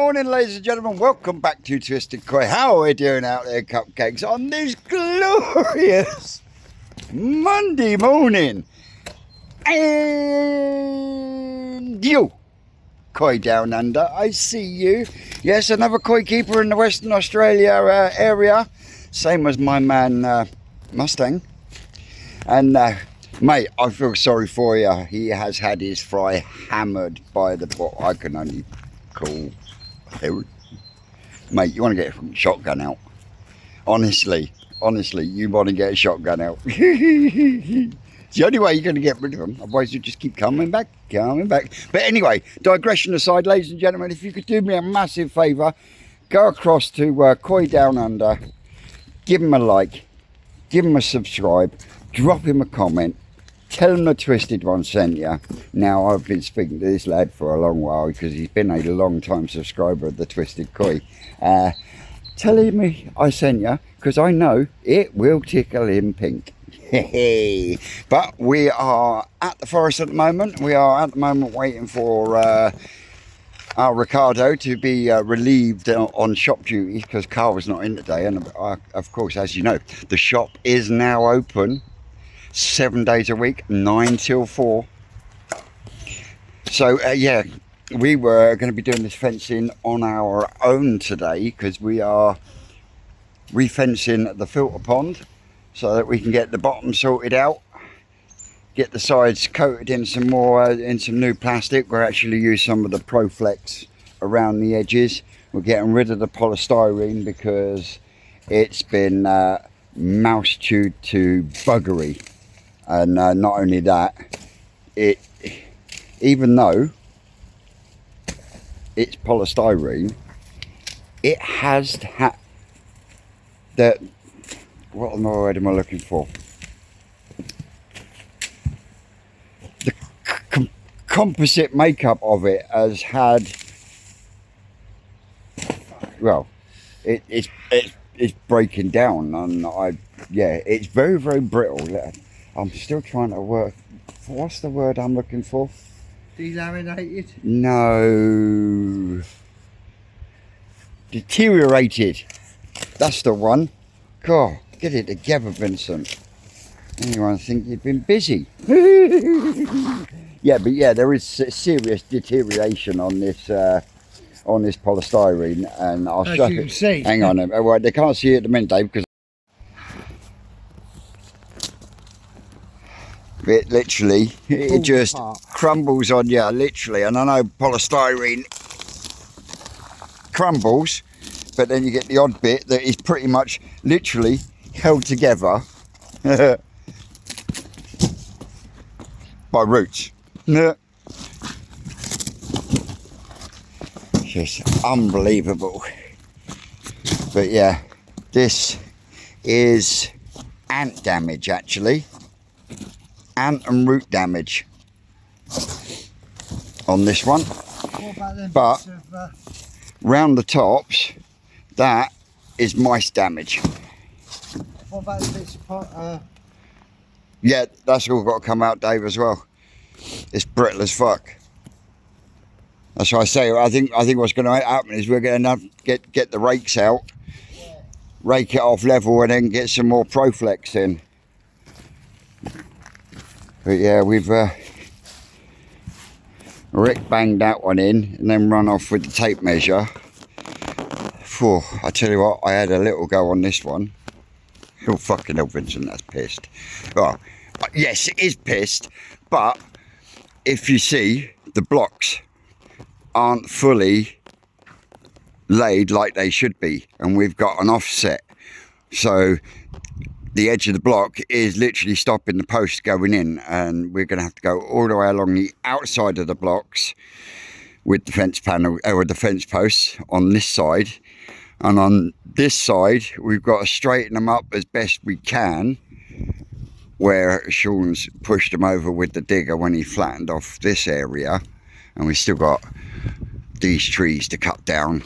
morning, ladies and gentlemen. Welcome back to Twisted Koi. How are we doing out there, cupcakes, on this glorious Monday morning? And you, Koi Down Under, I see you. Yes, another koi keeper in the Western Australia area. Same as my man Mustang. And mate, I feel sorry for you. He has had his fry hammered by what I can only call... Mate, you want to get a shotgun out. Honestly, you want to get a shotgun out. It's the only way you're going to get rid of them. Otherwise, you just keep coming back. But anyway, digression aside, ladies and gentlemen, if you could do me a massive favour, go across to Koi Down Under, give him a like, give him a subscribe, drop him a comment, tell him the Twisted One sent you. Now, I've been speaking to this lad for a long while because he's been a long time subscriber of the Twisted Koi. Tell him I sent you because I know it will tickle him pink. But we are at the forest at the moment. We are at the moment waiting for our Ricardo to be relieved on shop duty because Carl was not in today. And of course, as you know, the shop is now open 7 days a week, 9 till 4. So yeah, we were going to be doing this fencing on our own today because we are refencing the filter pond so that we can get the bottom sorted out, get the sides coated in some more in some new plastic. We're actually use some of the Proflex around the edges. We're getting rid of the polystyrene because it's been mouse chewed to buggery. And not only that, even though it's polystyrene, it has what word am I looking for? The composite makeup of it has had, well, it's breaking down, and it's very, very brittle. I'm still trying to work. What's the word I'm looking for? Delaminated? No. Deteriorated. That's the one. God, get it together, Vincent. Anyone think you've been busy? Yeah, but yeah, there is serious deterioration on this polystyrene, and I'll show you. See. Hang on, well, they can't see it at the minute, Dave, because it literally, it just crumbles on you, literally. And I know polystyrene crumbles, but then you get the odd bit that is pretty much literally held together by roots. Just unbelievable. But yeah, this is ant damage actually. Ant and root damage on this one, but round the tops, that is mice damage. What about the bits of yeah, that's all got to come out, Dave, as well. It's brittle as fuck. That's why I say I think what's going to happen is we're going to get the rakes out, rake it off level, and then get some more Proflex in. But yeah, we've Rick banged that one in and then run off with the tape measure. Phew, I tell you what, I had a little go on this one. Oh fucking hell, Vincent, that's pissed. Oh, yes, it is pissed, but if you see, the blocks aren't fully laid like they should be, and we've got an offset. So the edge of the block is literally stopping the post going in, and we're going to have to go all the way along the outside of the blocks with the fence panel or the fence posts on this side, and on this side we've got to straighten them up as best we can where Sean's pushed them over with the digger when he flattened off this area, and we've still got these trees to cut down.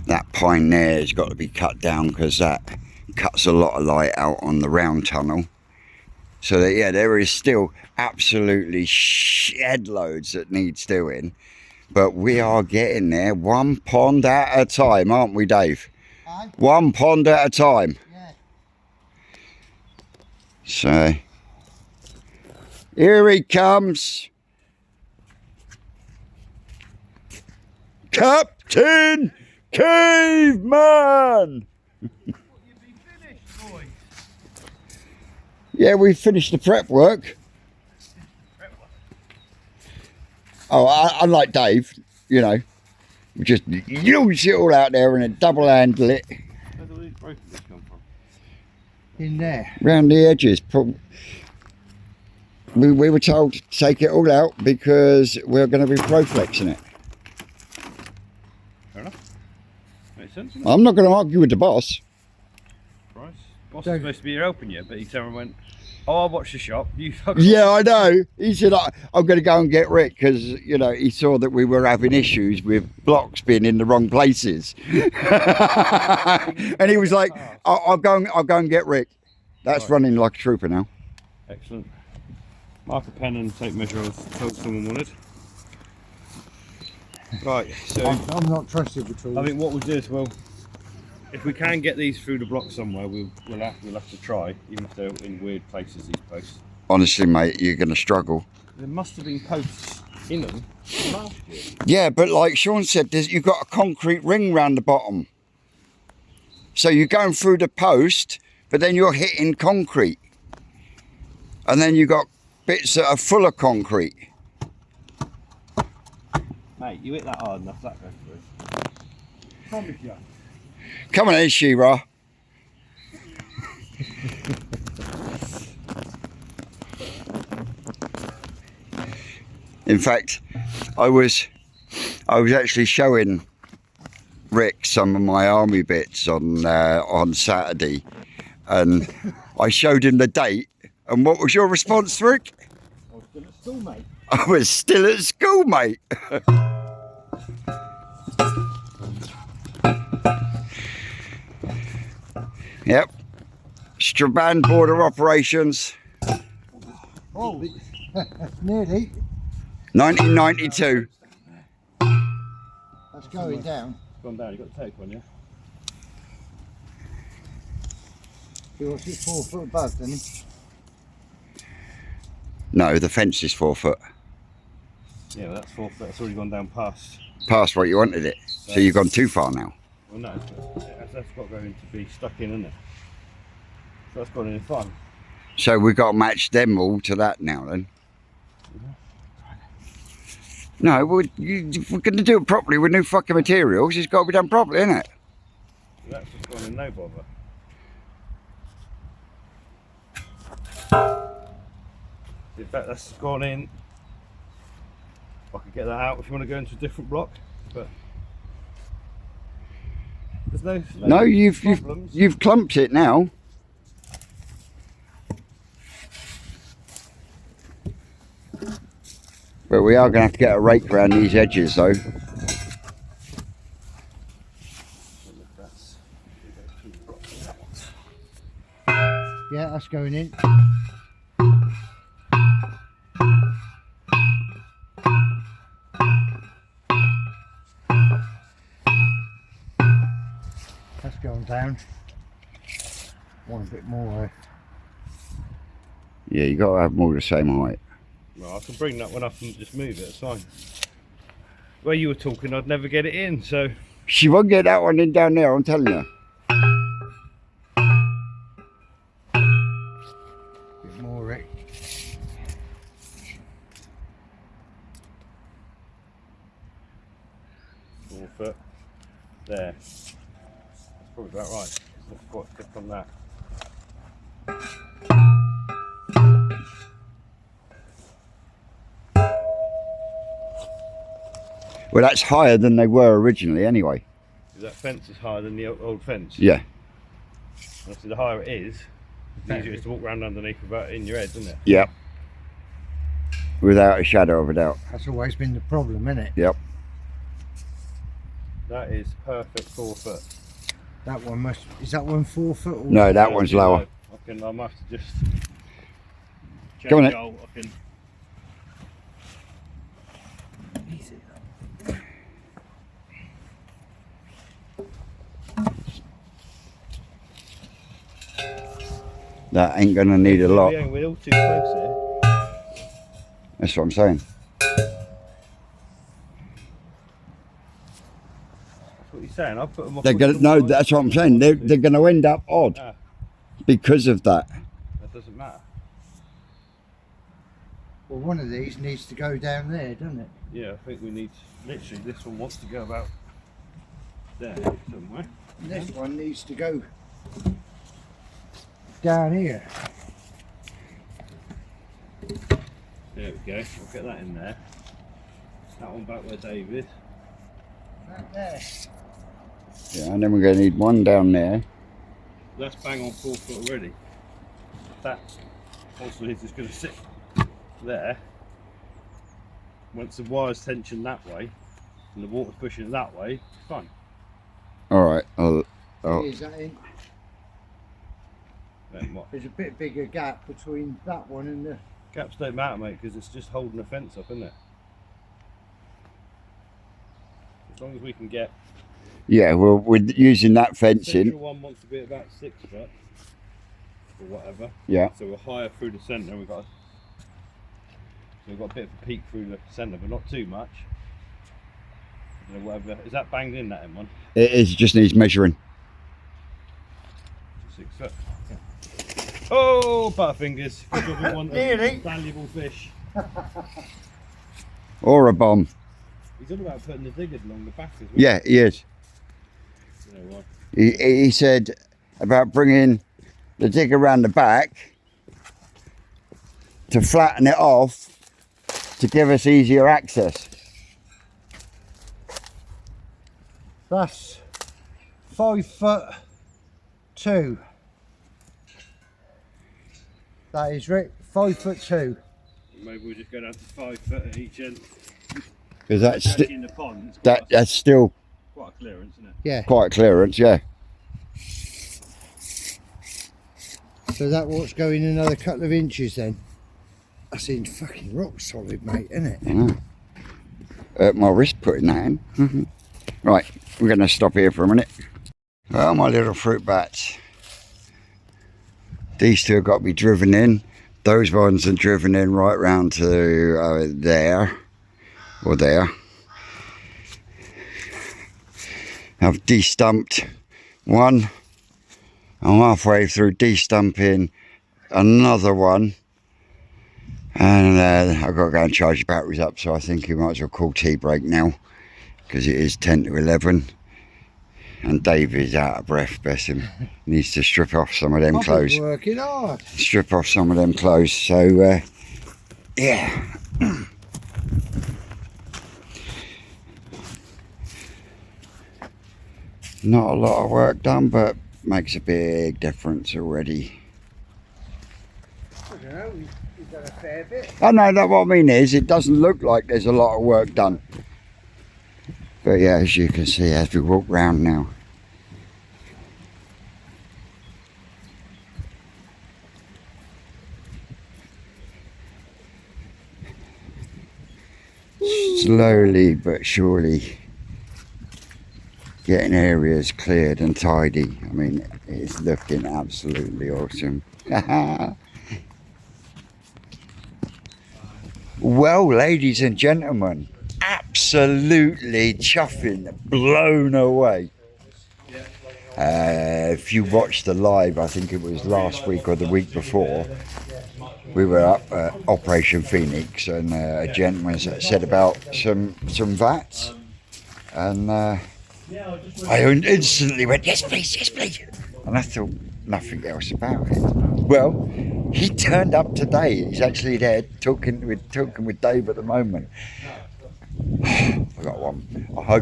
That pine there has got to be cut down because that cuts a lot of light out on the round tunnel. So that, yeah, there is still absolutely shed loads that needs doing. But we are getting there, one pond at a time, aren't we, Dave? Aye? One pond at a time. Yeah. So, here he comes. Captain Caveman! Yeah, we finished the prep work. Oh, unlike Dave, you know, we just use it all out there and then double handle it. Where do these brokers come from? In there. Round the edges. We were told to take it all out because we're going to be Proflexing it. Fair enough. Makes sense. I'm not going to argue with the boss. Price. Boss So- is supposed to be here helping you, but he turned and went, "Oh, I'll watch the shop. You fuck off." Yeah, I know. He said, I'm going to go and get Rick because, you know, he saw that we were having issues with blocks being in the wrong places. And he was like, I'll go and get Rick. That's Right. running like a trooper now. Excellent. Mark a pen and tape measure. I was told someone wanted. Right. So I'm not trusted with tools. I think what we'll do is if we can get these through the block somewhere, we'll have to try, even if they're in weird places. These posts. Honestly, mate, you're going to struggle. There must have been posts in them last year. Yeah, but like Sean said, you've got a concrete ring round the bottom. So you're going through the post, but then you're hitting concrete. And then you've got bits that are full of concrete. Mate, you hit that hard enough, that goes through. Promise you. Come on in, She-Ra. In fact, I was actually showing Rick some of my army bits on Saturday, and I showed him the date. And what was your response, Rick? I was still at school, mate. I was still at school, mate. Yep. Strabane border operations, Oh, nearly. 1992. That's going down. It's gone down, you got the tape on, yeah? He wants it 4 foot above, doesn't he? No, the fence is 4 foot. Yeah, well, that's 4 foot. That's already gone down past. Past what you wanted it. So you've gone too far now. Well, no, that's got going to be stuck in, isn't it? So that's gone in fun. So we've got to match them all to that now then. No, if we're going to do it properly with new fucking materials, it's got to be done properly, isn't it? That's just gone in no bother. In fact, that's gone in. I could get that out if you want to go into a different block, but there's No, you've problems. clumped it now. But we are going to have to get a rake around these edges though. Yeah, that's going in. That's going down. Want a bit more. Yeah, you got to have them all the same height. Well, I can bring that one up and just move it, it's fine. Where you were talking, I'd never get it in, so. She won't get that one in down there, I'm telling you. Bit more, Rick. Foot there. That's probably about right. Let's quite click on that. Well, that's higher than they were originally anyway. That fence is higher than the old fence. Yeah. Obviously, the higher it is, the easier it is to walk around underneath without it in your head, isn't it? Yep. Without a shadow of a doubt. That's always been the problem, isn't it? Yep. That is perfect 4 foot. That one must. Is that one 4 foot? Or No, that one's lower. I might have to just change Go on, then. goal. I can. That ain't gonna need a lot. We're all too close here. That's what I'm saying. That's what you're saying. I'll put them off. They're gonna no. That's what I'm saying. They're gonna end up odd Ah, because of that. that doesn't matter. Well, one of these needs to go down there, doesn't it? Yeah, I think we need, literally, this one wants to go about there somewhere. And this one needs to go down here. There we go. We'll get that in there. That one back where Dave is. Right there. Yeah, and then we're gonna need one down there. That's bang on 4 foot already. That also is just going to sit there. Once the wire's tensioned that way and the water's pushing it that way, fine. All right. Oh, Here's that in. Then what? There's a bit bigger gap between that one and the. Gaps don't matter, mate, because it's just holding the fence up, isn't it? As long as we can get. yeah. Well, we're using that The fencing. central one wants to be about 6 foot or whatever. Yeah. So we're higher through the centre. We've got a bit of a peak through the centre, but not too much. You know, whatever. Is that banged in that M1? It is. Just needs measuring. 6 foot. Oh, butterfingers! Because we want Nearly. a valuable fish. Or a bomb. He's all about putting the diggers along the back as well. Yeah, he is. You know what? He said about bringing the dig around the back to flatten it off to give us easier access. That's 5'2". That is right, 5'2". Maybe we'll just go down to 5 foot at each end. Because that's Actually in the pond, it's that's still quite a clearance, isn't it? Yeah. quite clearance, yeah. So that what's going another couple of inches then. That's in fucking rock solid, mate, isn't it? I know. My wrist putting that in. Right, we're going to stop here for a minute. Well, my little fruit bats. These two have got to be driven in. Those ones are driven in right round to there. Or there. I've de-stumped one. I'm halfway through de-stumping another one. And I've got to go and charge the batteries up, so I think you might as well call tea break now. Because it is 10 to 11. And Dave is out of breath, bless him. Needs to strip off some of them I've been clothes. working hard. Strip off some of them clothes. So, yeah. Not a lot of work done, but makes a big difference already. I don't know, you've done a fair bit. I know that what I mean is, it doesn't look like there's a lot of work done. But yeah, as you can see, as we walk round now. Slowly but surely getting areas cleared and tidy. I mean, it's looking absolutely awesome. Well, ladies and gentlemen, absolutely chuffing, blown away. If you watched the live, I think it was last week or the week before, we were up at Operation Phoenix, and a gentleman said about some vats, and I instantly went, yes please, and I thought nothing else about it. Well, he turned up today. He's actually there talking with Dave at the moment. I got one. I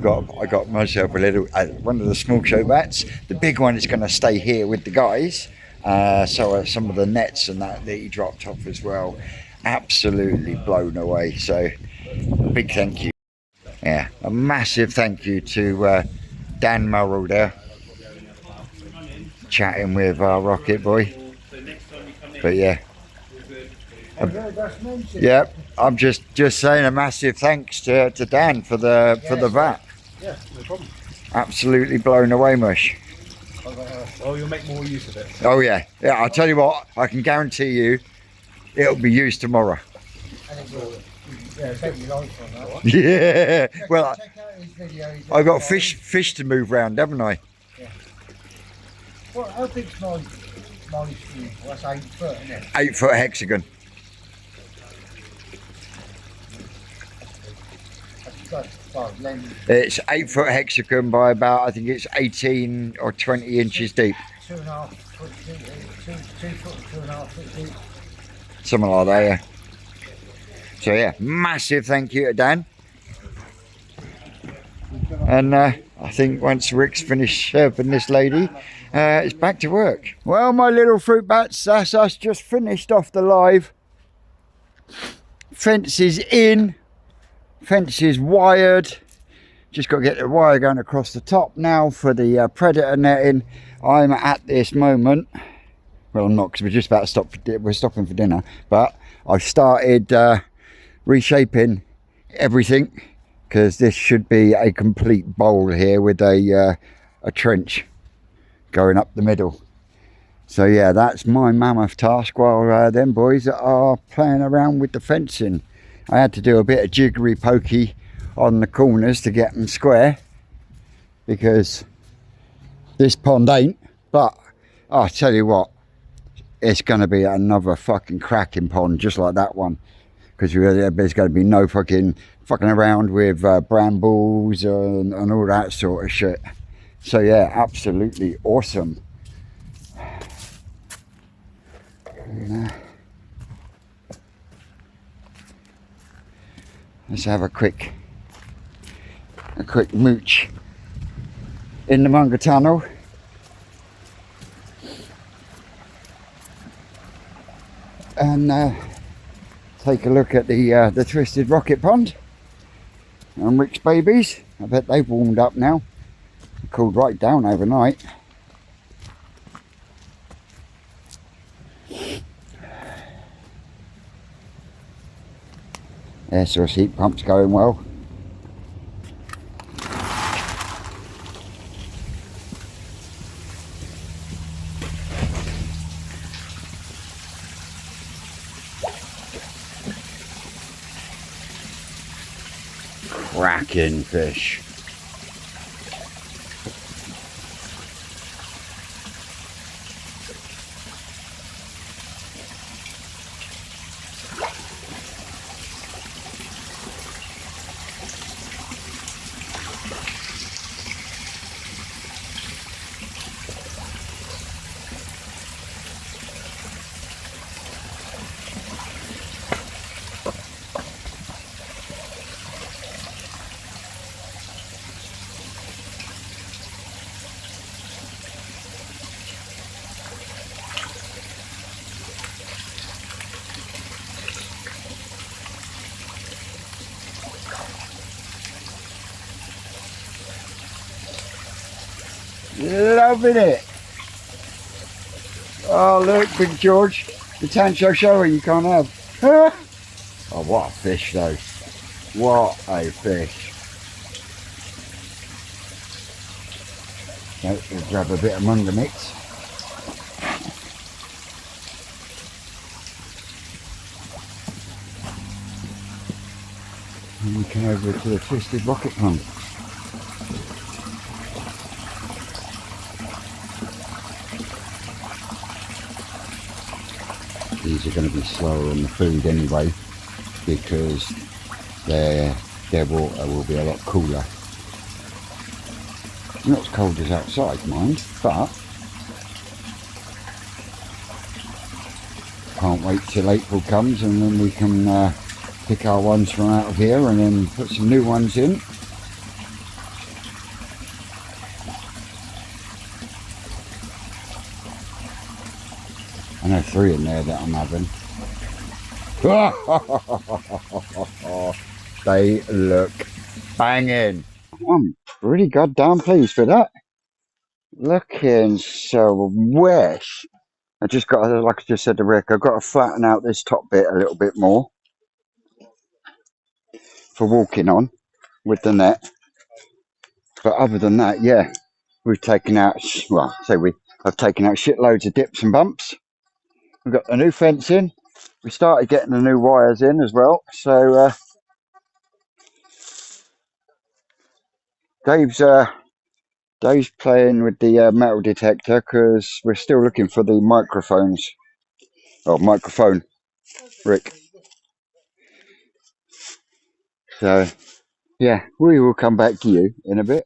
got myself a little one of the small show bats. The big one is going to stay here with the guys. So some of the nets and that he dropped off as well. Absolutely blown away. So big thank you. Yeah, a massive thank you to Dan Murrell there, chatting with our Rocket Boy. But yeah. Yeah, I'm just saying a massive thanks to Dan for the vat. Yeah, no problem. Absolutely blown away, Mush. Oh, you'll make more use of it. Oh yeah, yeah. I'll tell you what. I can guarantee you, it'll be used tomorrow. Yeah, bet you like on that. Yeah. Well, Check out his video. I've got fish to move round, haven't I? Well, how big's my stream? Well, that's 8 foot, isn't it? 8-foot hexagon. That's good. Well, length It's 8-foot hexagon by about, I think it's 18 or 20 inches deep. 2.5 foot deep. 2 foot and 2.5 foot deep. Something like that, yeah. So yeah, massive thank you to Dan. And I think once Rick's finished serving this lady, it's back to work. Well, my little fruit bats, that's us just finished off the live. Fence is in, fence is wired. Just got to get the wire going across the top now for the predator netting. I'm at this moment, well I'm not because we're just about to stop, we're stopping for dinner, but I've started reshaping everything because this should be a complete bowl here with a trench going up the middle. So yeah, that's my mammoth task while them boys are playing around with the fencing. I had to do a bit of jiggery pokey on the corners to get them square because this pond ain't, but I'll tell you what, it's going to be another fucking cracking pond just like that one, because there's going to be no fucking around with brambles and all that sort of shit. So yeah, absolutely awesome. And, let's have a quick mooch in the Munga Tunnel. And take a look at the Twisted Rocket Pond and Rick's babies. I bet they've warmed up now. Cooled right down overnight. Air source heat pump's going well. Cracking fish. Loving it. Oh look, Big George, the Tancho shower you can't have. Oh, what a fish though. What a fish. So we'll grab a bit of Munga mix. And we come over to the Twisted Rocket Pond. These are going to be slower on the food anyway because their water will be a lot cooler. Not as cold as outside, mind, but can't wait till April comes and then we can pick our ones from out of here and then put some new ones in. I know 3 in there that I'm having. They look banging. I'm pretty goddamn pleased with that. Looking so wish. I just got, like I just said to Rick, I've got to flatten out this top bit a little bit more for walking on with the net. But other than that, yeah, we've taken out, well, so we have taken out shitloads of dips and bumps. We've got the new fence in. We started getting the new wires in as well. So Dave's playing with the metal detector because we're still looking for the microphones. Oh, microphone, Rick. So yeah, we will come back to you in a bit.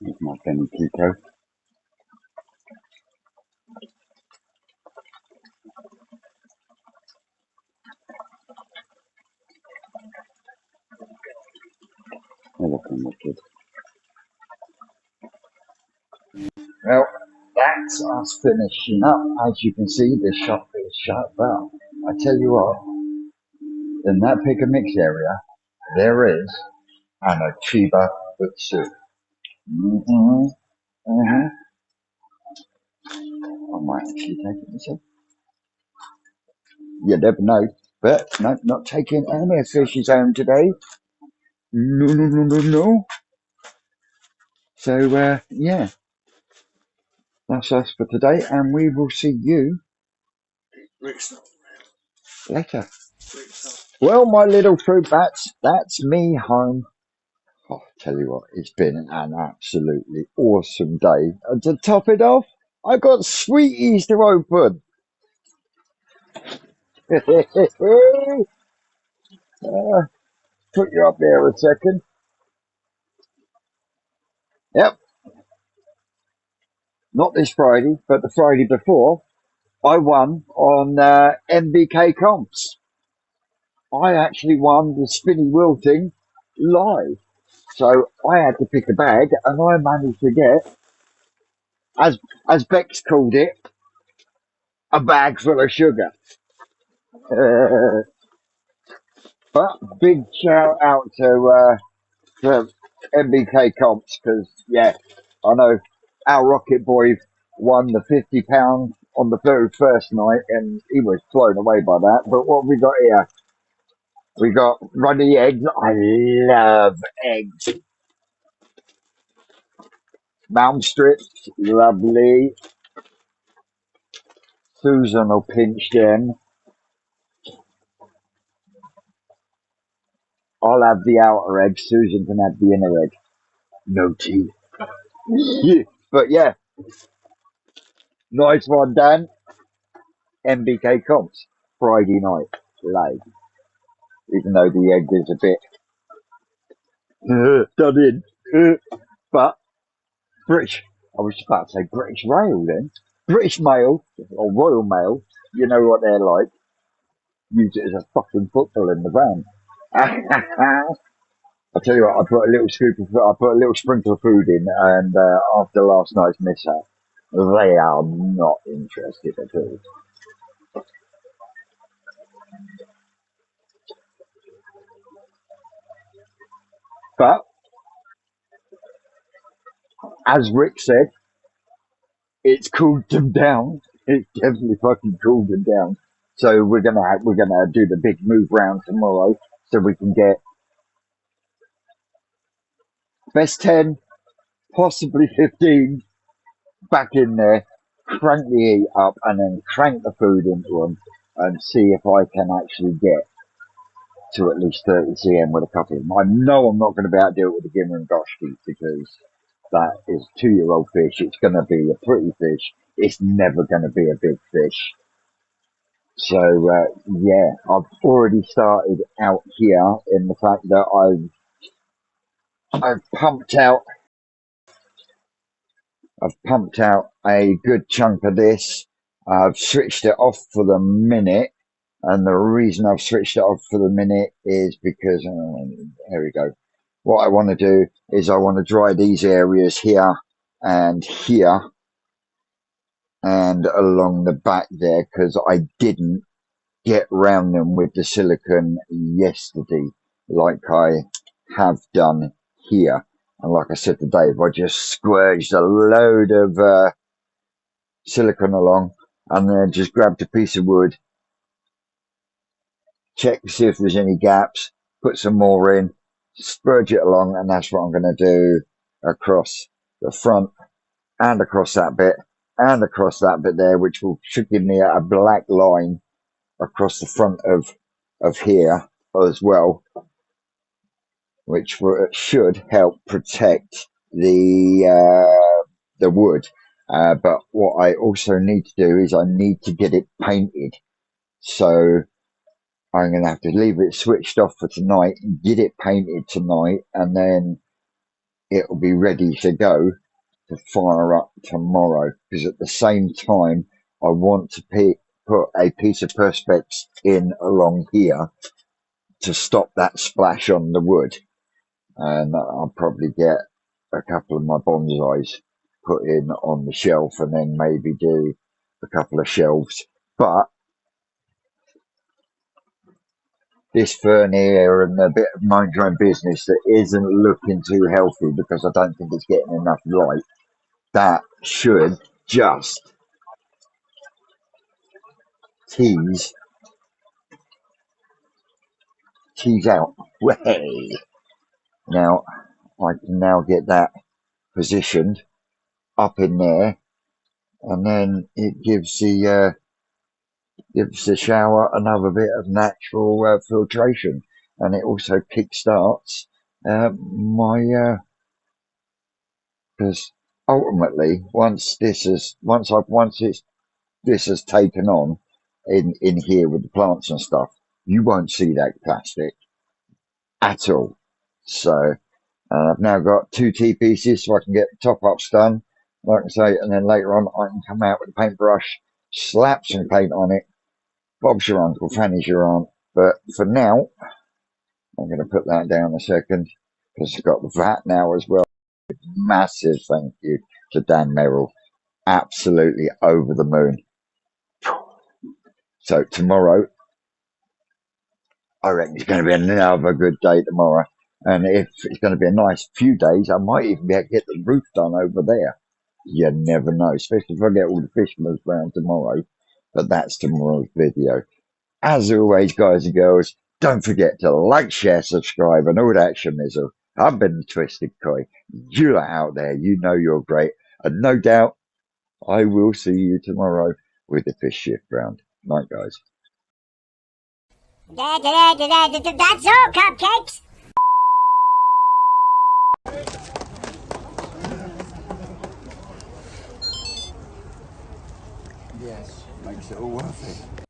Here's my Benny Kiko. They're looking wicked. Well, that's us finishing up. As you can see, the shop is shut down. I tell you what, in that pick and mix area, there is an Achiba with soup. Mm-hmm. Mm-hmm. I might actually take it myself. You never know. But no, not taking any fishes home today. No, no, no, no, no. So, yeah, that's us for today, and we will see you later. Well, my little fruit bats, that's me home. Oh, tell you what, it's been an absolutely awesome day. And to top it off, I got sweeties to open. Put you up there a second. Yep, not this Friday, but the Friday before, I won on MBK comps. I actually won the spinny wheel thing live. So I had to pick a bag, and I managed to get, as Bex called it, a bag full of sugar. But big shout out to MBK comps because yeah, I know our Rocket Boy won the £50 on the very first night, and he was blown away by that. But what we got here? We got runny eggs. I love eggs. Mound strips, lovely. Susan will pinch them. I'll have the outer egg. Susan can have the inner egg. No teeth. Yeah. But yeah, nice one, Dan. MBK comps Friday night live. Even though the egg is a bit done in, but British. I was about to say British Rail then. British Mail or Royal Mail. You know what they're like. Use it as a fucking football in the van. I tell you what, I put a little I put a little sprinkle of food in, and after last night's mishap, they are not interested at all. But as Rick said, it's cooled them down. It's definitely fucking cooled them down. So we're gonna do the big move round tomorrow, so we can get best 10, possibly 15 back in there, crank the heat up, and then crank the food into them, and see if I can actually get to at least 30 cm with a couple of them. I know I'm not going to be able to do it with the Gimmer and Goshki because that is a 2-year-old fish. It's going to be a pretty fish. It's never going to be a big fish. So yeah, I've already started out here in the fact that I've pumped out a good chunk of this. I've switched it off for the minute, and the reason I've switched it off for the minute is because here we go. What I want to do is I want to dry these areas here and here and along the back there because I didn't get round them with the silicone yesterday like I have done here. And like I said to Dave, I just squirged a load of silicone along and then just grabbed a piece of wood, check to see if there's any gaps, put some more in, spurge it along, and that's what I'm going to do across the front and across that bit and across that bit there, which should give me a black line across the front of here as well, which should help protect the wood. But what I also need to do is I need to get it painted. So I'm going to have to leave it switched off for tonight, get it painted tonight, and then it'll be ready to go to fire up tomorrow. Because at the same time, I want to put a piece of perspex in along here to stop that splash on the wood. And I'll probably get a couple of my bonsais put in on the shelf, and then maybe do a couple of shelves. But this fern here and a bit of mind your own business that isn't looking too healthy because I don't think it's getting enough light, that should just tease out. Way. Now I can now get that positioned up in there, and then it gives the shower another bit of natural filtration, and it also kick-starts my because ultimately once this has taken on in here with the plants and stuff, you won't see that plastic at all. So I've now got 2 T-pieces so I can get the top-ups done, like I say, and then later on I can come out with a paintbrush, slap some paint on it. Bob's your uncle, Fanny's your aunt. But for now, I'm going to put that down a second because I've got the VAT now as well. Massive thank you to Dan Merrill. Absolutely over the moon. So tomorrow, I reckon it's going to be another good day tomorrow. And if it's going to be a nice few days, I might even get the roof done over there. You never know, especially if I get all the fish moved around tomorrow. But that's tomorrow's video. As always, guys and girls, don't forget to like, share, subscribe, and all that shemizzle. I've been the Twisted Koi. You lot out there, you know you're great. And no doubt, I will see you tomorrow with the fish shift round. Night, guys. That's all, cupcakes. Yes, makes it all worth it.